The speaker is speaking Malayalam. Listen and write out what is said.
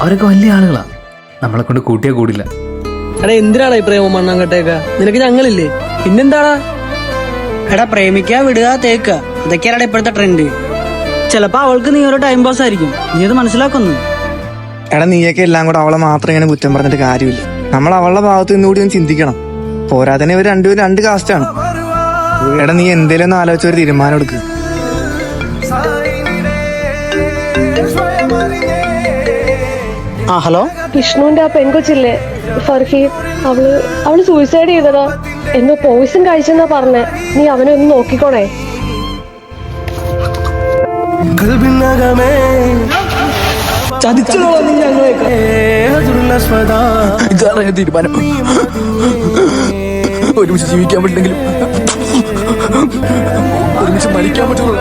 അവരൊക്കെ വലിയ ആളുകളാ, നമ്മളെ കൊണ്ട് കൂട്ടിയാ കൂടില്ല. എടാ എന്തിനാടാ ഈ പ്രേമം മണ്ണാങ്കട്ടേക്ക? നിനക്ക് ഞങ്ങളില്ലേ, പിന്നെന്താടാ? എടാ പ്രേമിക്കാ വിടുക തേക്ക, ഇതൊക്കെയാണ് ഇപ്പോഴത്തെ ട്രെൻഡ്. ചിലപ്പോ അവൾക്ക് നീ ഒരു ടൈം പാസ് ആയിരിക്കും, നീ അത് മനസ്സിലാക്കുന്നു. എടാ നീയൊക്കെ എല്ലാം കൂടെ അവളെ മാത്രം ഇങ്ങനെ കുറ്റം പറഞ്ഞിട്ട് കാര്യമില്ല. നമ്മൾ അവളുടെ ഭാഗത്ത് നിന്നുകൂടി ഒന്ന് ചിന്തിക്കണം. പോരാതന്നെ ഇവർ രണ്ടുപേരും രണ്ട് കാസ്റ്റാണ്. എടാ നീ എന്തേലും ഒന്ന് ആലോചിച്ച ഒരു തീരുമാനം എടുക്കുക. ആ ഹലോ, വിഷ്ണുവിന്റെ ആ പെൺകൊച്ചില്ലേ ഫർഹീൻ, അവള് സൂയിസൈഡ് ചെയ്തതാ. എന്തോ പോയിസൺ കഴിച്ചെന്നാ പറഞ്ഞേ. നീ അവനെ ഒന്ന് നോക്കിക്കോണേ. ചതിച്ചോളാം നീ ഞങ്ങളെയൊക്കെ. ഇതാണ് തീരുമാനം. ഒരുമിച്ച് ജീവിക്കാൻ പറ്റില്ലെങ്കിലും ഒരുമിച്ച് മരിക്കാൻ പറ്റുള്ളൂ.